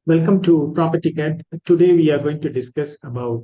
Welcome to Property Cat. Today we are going to discuss about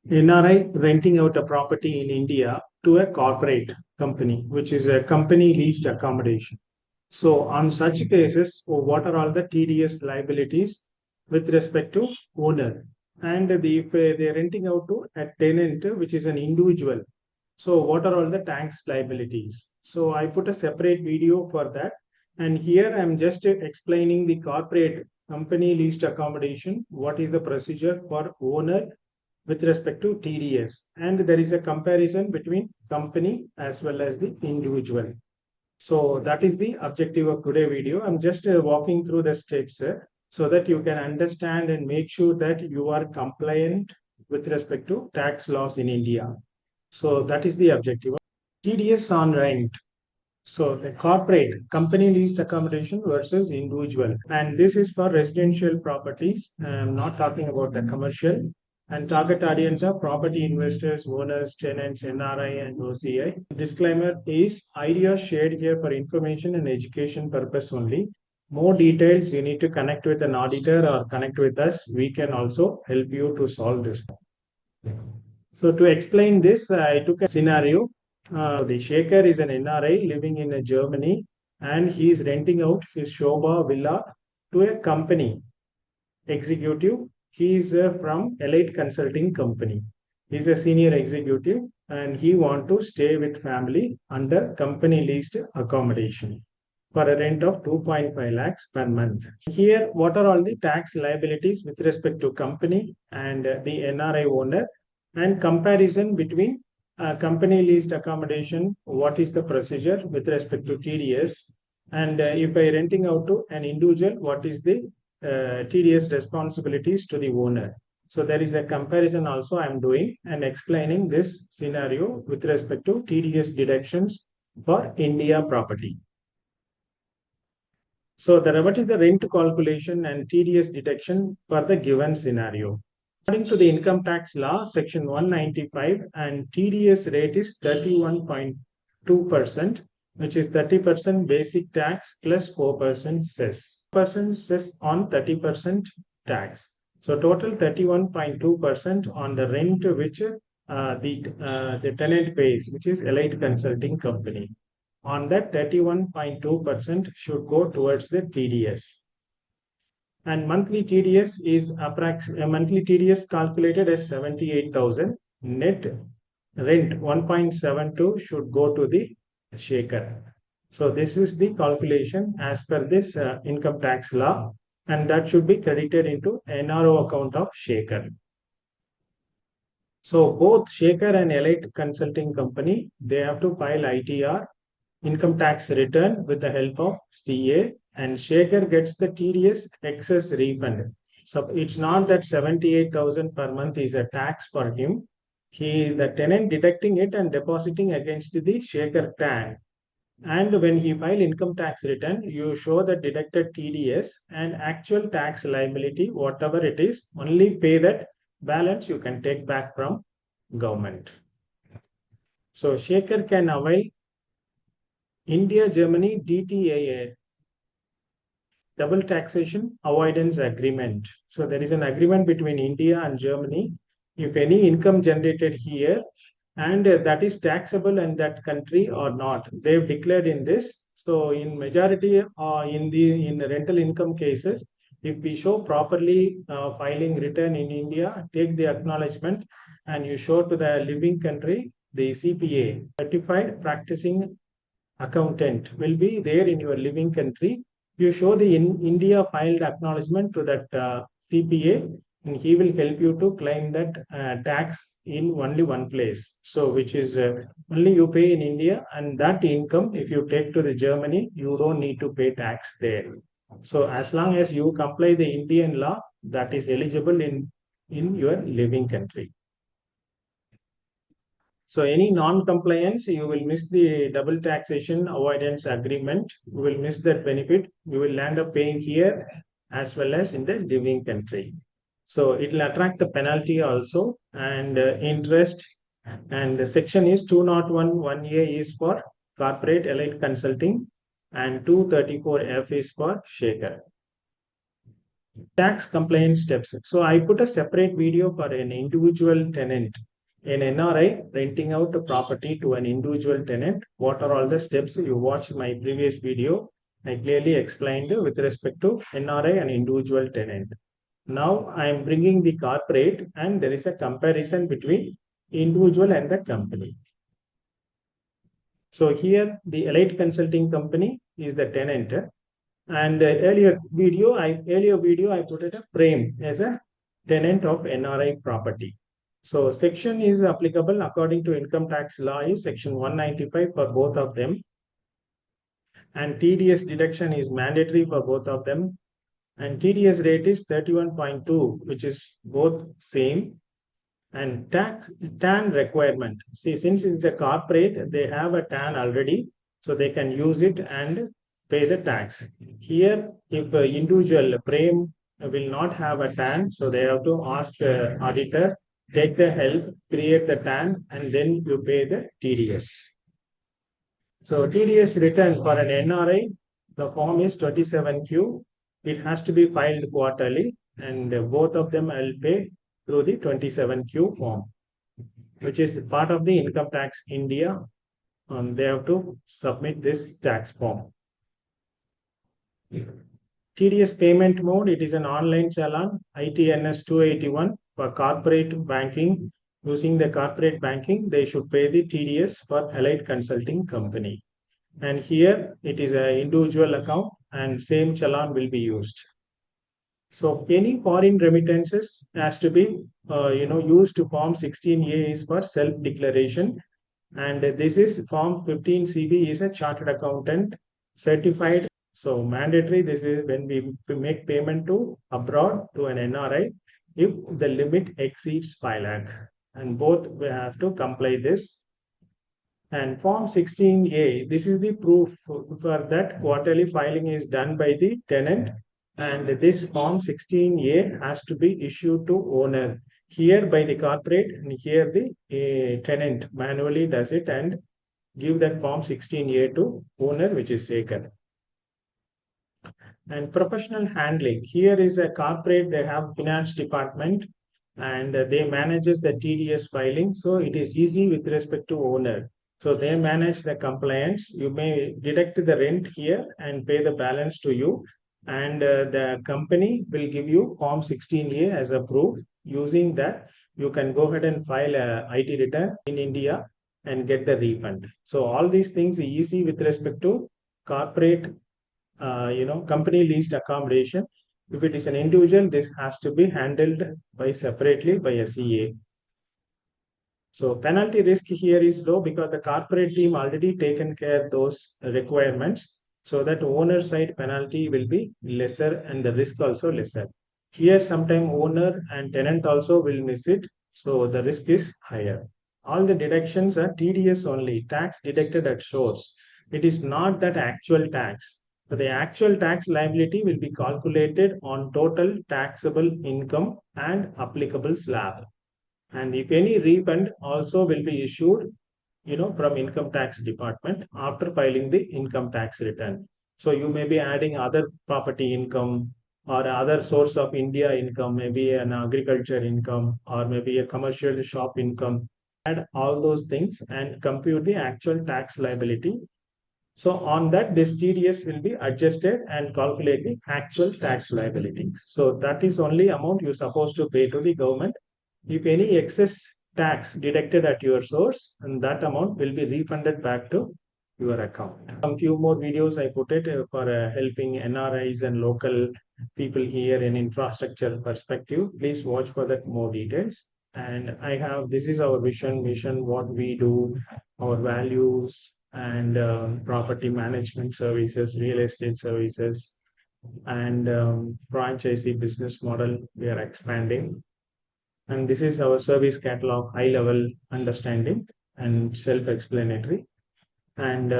NRI renting out a property in India to a corporate company, which is a company-leased accommodation. So on such cases, what are all the TDS liabilities with respect to owner? And if they're renting out to a tenant, which is an individual, so what are all the tax liabilities? So I put a separate video for that. And here I'm just explaining the corporate company leased accommodation. What is the procedure for owner with respect to TDS? And there is a comparison between company as well as the individual. So that is the objective of today's video. I'm just walking through the steps so that you can understand and make sure that you are compliant with respect to tax laws in India. So that is the objective. TDS on rent. So the corporate company leased accommodation versus individual. And this is for residential properties. I'm not talking about the commercial. And target audience are property investors, owners, tenants, NRI, and OCI. Disclaimer is ideas shared here for information and education purpose only. More details, you need to connect with an auditor or connect with us. We can also help you to solve this. So to explain this, I took a scenario. The Shaker is an NRI living in Germany, and he is renting out his Shoba villa to a company executive. He is from Elite Consulting Company. He is a senior executive, and he want to stay with family under company leased accommodation for a rent of 2.5 lakhs per month. Here, what are all the tax liabilities with respect to company and the NRI owner, and comparison between company leased accommodation, what is the procedure with respect to TDS, and if I renting out to an individual, what is the TDS responsibilities to the owner. So there is a comparison also I'm doing and explaining this scenario with respect to TDS deductions for India property. So what is the rent calculation and TDS deduction for the given scenario? According to the income tax law, section 195, and TDS rate is 31.2%, which is 30% basic tax plus 4% cess. Cess on 30% tax. So total 31.2% on the rent which the tenant pays, which is Elite Consulting Company. On that 31.2% should go towards the TDS. And monthly TDS is monthly TDS calculated as 78,000. Net rent 1.72 should go to the Shaker. So this is the calculation as per this income tax law, and that should be credited into NRO account of Shaker. So both Shaker and Elite Consulting Company, they have to file ITR, income tax return, with the help of CA, and Shaker gets the TDS excess refund. So it's not that 78,000 per month is a tax for him. The tenant deducting it and depositing against the Shaker TAN. And when he file income tax return, you show the deducted TDS and actual tax liability, whatever it is, only pay that balance you can take back from government. So Shaker can avail India-Germany DTAA, double taxation avoidance agreement. So there is an agreement between India and Germany. If any income generated here and that is taxable in that country or not, they've declared in this. So in majority in the rental income cases, if we show properly filing return in India, take the acknowledgement, and you show to the living country, the CPA, certified practicing accountant, will be there in your living country. You show the India filed acknowledgement to that CPA, and he will help you to claim that tax in only one place. So which is only you pay in India, and that income, if you take to the Germany, you don't need to pay tax there. So as long as you comply the Indian law, that is eligible in your living country. So any non-compliance, you will miss the double taxation avoidance agreement. You will miss that benefit. You will end up paying here as well as in the living country. So it will attract the penalty also, and interest. And the section is 201 1A is for corporate Elite Consulting, and 234F is for Shaker. Tax compliance steps. So I put a separate video for an individual tenant, an NRI renting out a property to an individual tenant. What are all the steps? You watched my previous video. I clearly explained with respect to NRI and individual tenant. Now I am bringing the corporate and there is a comparison between individual and the company. So here the Elite Consulting Company is the tenant, and earlier video I put it a frame as a tenant of NRI property. So section is applicable according to income tax law is section 195 for both of them, and TDS deduction is mandatory for both of them, and TDS rate is 31.2, which is both same. And tax TAN requirement. See, since it's a corporate, they have a TAN already, so they can use it and pay the tax. Here, if individual frame will not have a TAN, so they have to ask the auditor, take the help, create the TAN, and then you pay the TDS. So TDS return for an NRI, the form is 27Q. It has to be filed quarterly, and both of them I'll pay through the 27Q form, which is part of the Income Tax India. They have to submit this tax form. TDS payment mode, it is an online challan, ITNS 281 for corporate banking. Using the corporate banking, they should pay the TDS for Allied Consulting Company. And here it is an individual account and same challan will be used. So any foreign remittances has to be used to form 16A is for self-declaration, and this is form 15CB is a chartered accountant certified. So mandatory, this is when we make payment to abroad to an NRI if the limit exceeds 5 lakh, and both we have to comply this. And form 16A, this is the proof for that quarterly filing is done by the tenant, and this form 16A has to be issued to owner, here by the corporate, and here the tenant manually does it and give that form 16A to owner, which is taken. And professional handling, here is a corporate, they have finance department and they manages the TDS filing, so it is easy with respect to owner. So they manage the compliance. You may deduct the rent here and pay the balance to you, and the company will give you form 16A as a proof. Using that, you can go ahead and file a IT return in India and get the refund. So all these things are easy with respect to corporate, company leased accommodation. If it is an individual, this has to be handled by separately by a CA. So penalty risk here is low because the corporate team already taken care of those requirements, so that owner side penalty will be lesser and the risk also lesser. Here sometime owner and tenant also will miss it, so the risk is higher. All the deductions are TDS only, tax deducted at source. It is not that actual tax. So the actual tax liability will be calculated on total taxable income and applicable slab. And if any refund also will be issued, from income tax department after filing the income tax return. So you may be adding other property income or other source of India income, maybe an agriculture income or maybe a commercial shop income. Add all those things and compute the actual tax liability. So on that, this TDS will be adjusted and calculate the actual tax liability. So that is only amount you're supposed to pay to the government. If any excess tax deducted at your source, and that amount will be refunded back to your account. Some few more videos I put it for helping NRIs and local people here in infrastructure perspective. Please watch for that more details. And this is our mission, what we do, our values, and property management services, real estate services, and franchisee business model we are expanding. And this is our service catalog, high level understanding and self-explanatory. And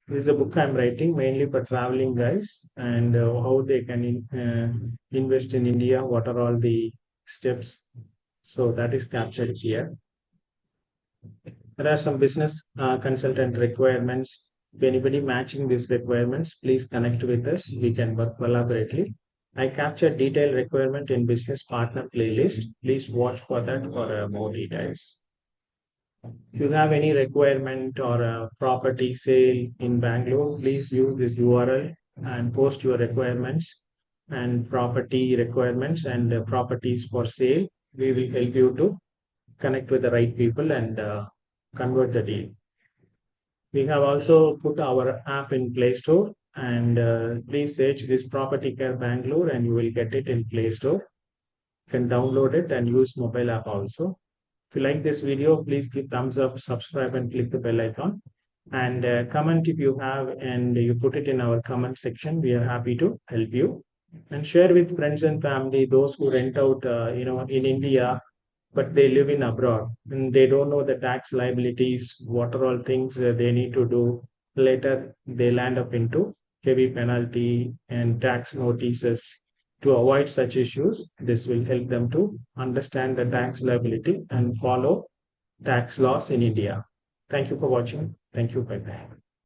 this is a book I'm writing mainly for traveling guys, and how they can invest in India, what are all the steps. So that is captured here. There are some business consultant requirements. If anybody matching these requirements, please connect with us. We can work collaboratively. I captured detailed requirement in business partner playlist. Please watch for that for more details. If you have any requirement or a property sale in Bangalore, please use this URL and post your requirements and property requirements and properties for sale. We will help you to connect with the right people and convert the deal. We have also put our app in Play Store and please search this Property Care Bangalore and you will get it in Play Store. You can download it and use mobile app also. If you like this video, please give thumbs up, subscribe and click the bell icon. And comment if you have and you put it in our comment section. We are happy to help you. And share with friends and family, those who rent out, in India, but they live in abroad and they don't know the tax liabilities, what are all things they need to do. Later, they land up into heavy penalty and tax notices. To avoid such issues, this will help them to understand the tax liability and follow tax laws in India. Thank you for watching. Thank you. Bye bye.